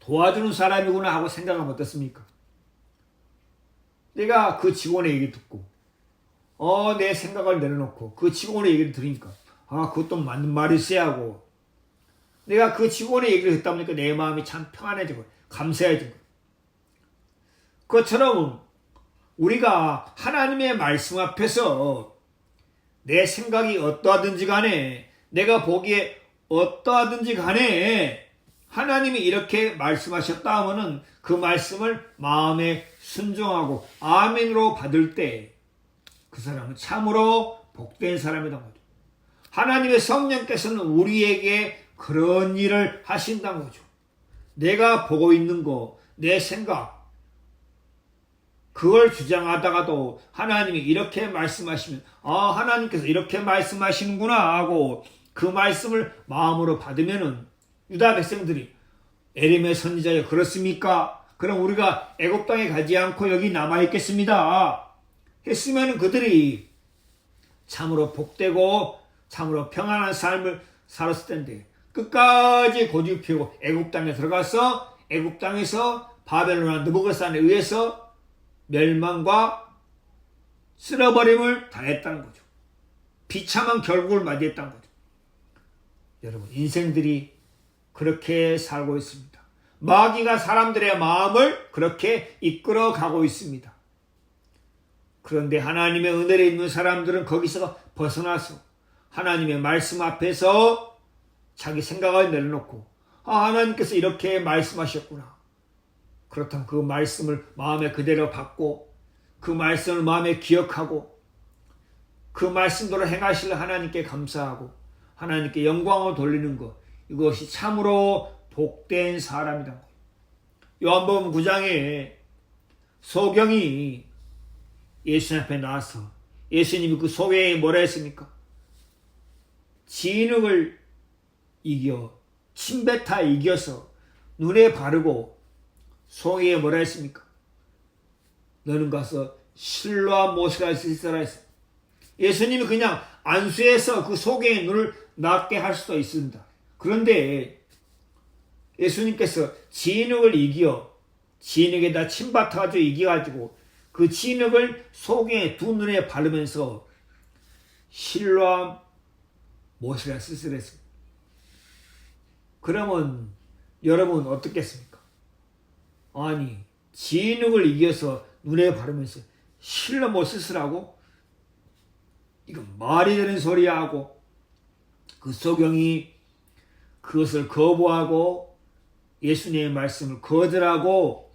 도와주는 사람이구나 하고 생각하면 어떻습니까? 내가 그 직원의 얘기 듣고 내 생각을 내려놓고 그 직원의 얘기를 들으니까 그것도 맞는 말일세 하고 내가 그 직원의 얘기를 듣다 보니까 내 마음이 참 평안해지고 감사해지고 그것처럼 우리가 하나님의 말씀 앞에서 내 생각이 어떠하든지 간에 내가 보기에 어떠하든지 간에 하나님이 이렇게 말씀하셨다 하면은 그 말씀을 마음에 순종하고 아멘으로 받을 때 그 사람은 참으로 복된 사람이라는 거죠. 하나님의 성령께서는 우리에게 그런 일을 하신다는 거죠. 내가 보고 있는 거, 내 생각, 그걸 주장하다가도 하나님이 이렇게 말씀하시면 하나님께서 이렇게 말씀하시는구나 하고 그 말씀을 마음으로 받으면은 유다 백성들이 에레미야 선지자여 그렇습니까? 그럼 우리가 애굽 땅에 가지 않고 여기 남아 있겠습니다. 했으면 그들이 참으로 복되고 참으로 평안한 삶을 살았을 텐데 끝까지 고집 피우고 애굽 땅에 들어가서 애굽 땅에서 바벨론과 느부갓네살에 의해서 멸망과 쓸어버림을 당했다는 거죠. 비참한 결국을 맞이했다는 거죠. 여러분 인생들이 그렇게 살고 있습니다. 마귀가 사람들의 마음을 그렇게 이끌어 가고 있습니다. 그런데 하나님의 은혜를 입는 사람들은 거기서 벗어나서 하나님의 말씀 앞에서 자기 생각을 내려놓고 하나님께서 이렇게 말씀하셨구나. 그렇다면 그 말씀을 마음에 그대로 받고 그 말씀을 마음에 기억하고 그 말씀대로 행하실 하나님께 감사하고 하나님께 영광을 돌리는 것, 이것이 참으로 복된 사람이다. 요한복음 9장에 소경이 예수님 앞에 나와서 예수님이 그 소경에게 뭐라 했습니까? 진흙을 이겨 침뱉어 이겨서 눈에 바르고 소경에게 뭐라 했습니까? 너는 가서 실로암 못을 할 수 있어라 했어. 예수님이 그냥 안수해서 그 소경의 눈을 낫게 할 수도 있습니다. 그런데 예수님께서 진흙을 이겨 진흙에다 침 뱉어가지고 이겨가지고 그 진흙을 소경의 두 눈에 바르면서 실로암 못이라 쓰쓰랬습니다. 그러면 여러분 어떻겠습니까? 아니 진흙을 이겨서 눈에 바르면서 실로 못 쓰쓰라고? 이건 말이 되는 소리야 하고 그 소경이 그것을 거부하고 예수님의 말씀을 거절하고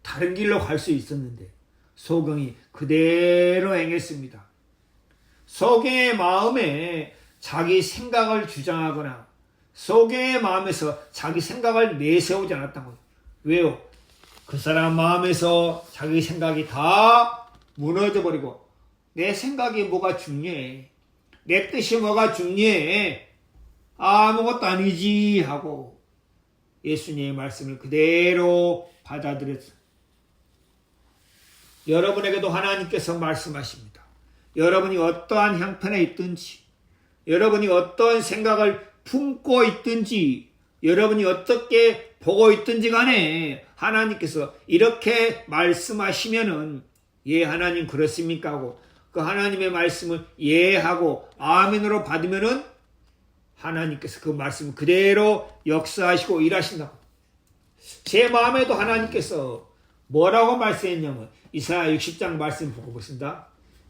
다른 길로 갈 수 있었는데 소경이 그대로 행했습니다. 소경의 마음에 자기 생각을 주장하거나 소경의 마음에서 자기 생각을 내세우지 않았던 거예요. 왜요? 그 사람 마음에서 자기 생각이 다 무너져 버리고 내 생각이 뭐가 중요해? 내 뜻이 뭐가 중요해? 아무것도 아니지 하고 예수님의 말씀을 그대로 받아들였어요. 여러분에게도 하나님께서 말씀하십니다. 여러분이 어떠한 형편에 있든지 여러분이 어떠한 생각을 품고 있든지 여러분이 어떻게 보고 있든지 간에 하나님께서 이렇게 말씀하시면은 예 하나님 그렇습니까 하고 그 하나님의 말씀을 예 하고 아멘으로 받으면은 하나님께서 그 말씀을 그대로 역사하시고 일하신다고. 제 마음에도 하나님께서 뭐라고 말씀했냐면 이사야 60장 말씀 보고 보겠습니다.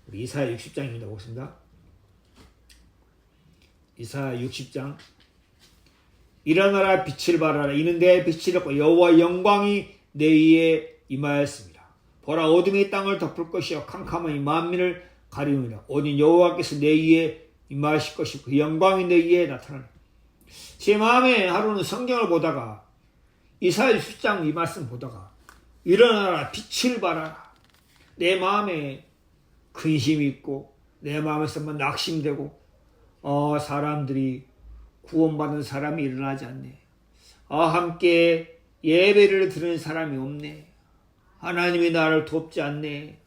우리 이사야 60장입니다. 보겠습니다. 이사야 60장 일어나라 빛을 발하라 이는 내 빛이었고 여호와 영광이 내 위에 임하였습니다. 보라 어둠이 땅을 덮을 것이요 캄캄함이 만민을 가리우니라. 오직 여호와께서 내 위에 임하실 것이고 그 영광이 내 위에 나타나라. 제 마음에 하루는 성경을 보다가 이사야 60장 이 말씀 보다가 일어나라 빛을 발하라. 내 마음에 근심이 있고 내 마음에서만 낙심되고 사람들이 구원받은 사람이 일어나지 않네. 함께 예배를 드리는 사람이 없네. 하나님이 나를 돕지 않네.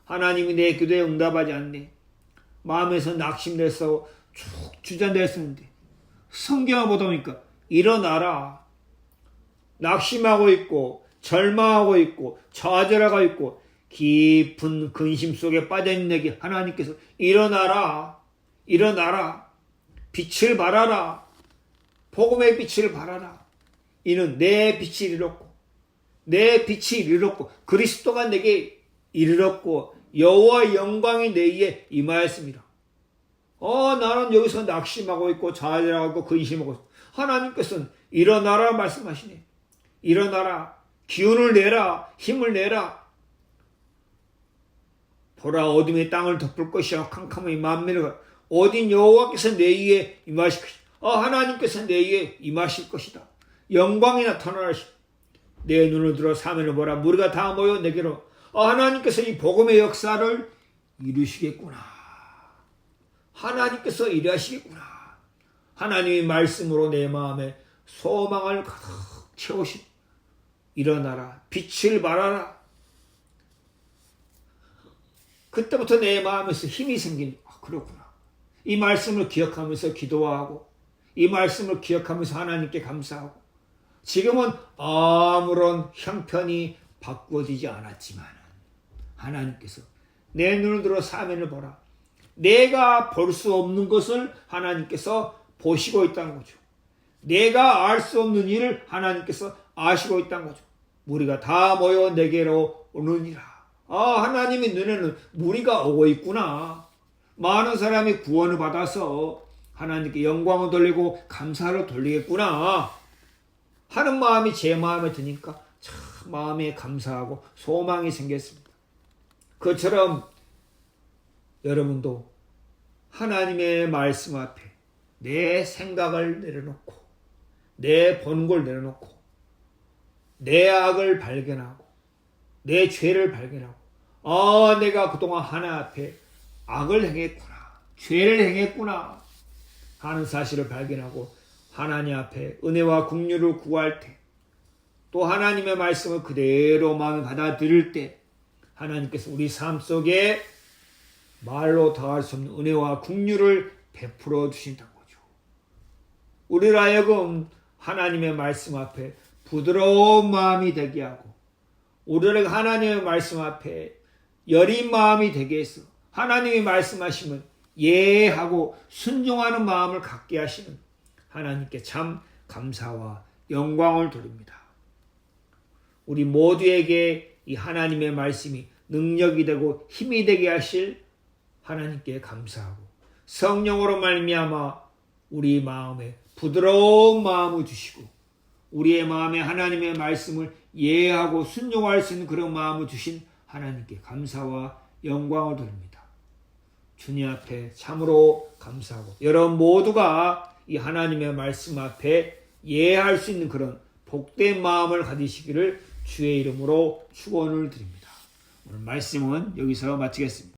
하나님이 내 기도에 응답하지 않네. 마음에서 낙심돼서 쭉 주저됐었는데 성경을 보다 보니까 일어나라. 낙심하고 있고 절망하고 있고 좌절하고 있고 깊은 근심 속에 빠져있는 내게 하나님께서 일어나라. 일어나라. 빛을 발하라. 복음의 빛을 발하라. 이는 내 빛이 이르렀고 내 빛이 이르렀고 그리스도가 내게 이르렀고 여호와 영광이 내 위에 임하였습니다. 나는 여기서 낙심하고 있고 좌절하고 근심하고 있고 하나님께서는 일어나라 말씀하시네. 일어나라. 기운을 내라. 힘을 내라. 보라 어둠이 땅을 덮을 것이요 캄캄함이 만민을 어딘 여호와께서 내 위에 임하실 것이다. 하나님께서 내 위에 임하실 것이다. 영광이 나타나라. 내 눈을 들어 사면을 보라. 무리가 다 모여 내게로. 하나님께서 이 복음의 역사를 이루시겠구나. 하나님께서 일하시겠구나. 하나님의 말씀으로 내 마음에 소망을 가득 채우시. 일어나라. 빛을 발하라. 그때부터 내 마음에서 힘이 생긴. 그렇구나. 이 말씀을 기억하면서 기도하고 이 말씀을 기억하면서 하나님께 감사하고 지금은 아무런 형편이 바꿔지지 않았지만 하나님께서 내 눈을 들어 사면을 보라. 내가 볼 수 없는 것을 하나님께서 보시고 있다는 거죠. 내가 알 수 없는 일을 하나님께서 아시고 있다는 거죠. 무리가 다 모여 내게로 오느니라. 하나님의 눈에는 무리가 오고 있구나. 많은 사람이 구원을 받아서 하나님께 영광을 돌리고 감사를 돌리겠구나 하는 마음이 제 마음에 드니까 참 마음에 감사하고 소망이 생겼습니다. 그처럼 여러분도 하나님의 말씀 앞에 내 생각을 내려놓고 내 보는 걸 내려놓고 내 악을 발견하고 내 죄를 발견하고 내가 그동안 하나님 앞에 악을 행했구나 죄를 행했구나 하는 사실을 발견하고 하나님 앞에 은혜와 긍휼을 구할 때, 또 하나님의 말씀을 그대로 마음에 받아들일 때 하나님께서 우리 삶 속에 말로 다할 수 없는 은혜와 긍휼을 베풀어 주신다는 거죠. 우리를 하여금 하나님의 말씀 앞에 부드러운 마음이 되게 하고, 우리를 하나님의 말씀 앞에 여린 마음이 되게 해서 하나님이 말씀하시면 예하고 순종하는 마음을 갖게 하시는 하나님께 참 감사와 영광을 돌립니다. 우리 모두에게 이 하나님의 말씀이 능력이 되고 힘이 되게 하실 하나님께 감사하고, 성령으로 말미암아 우리 마음에 부드러운 마음을 주시고 우리의 마음에 하나님의 말씀을 이해하고 순종할 수 있는 그런 마음을 주신 하나님께 감사와 영광을 돌립니다. 주님 앞에 참으로 감사하고, 여러분 모두가 이 하나님의 말씀 앞에 이해할 수 있는 그런 복된 마음을 가지시기를 주의 이름으로 축원을 드립니다. 오늘 말씀은 여기서 마치겠습니다.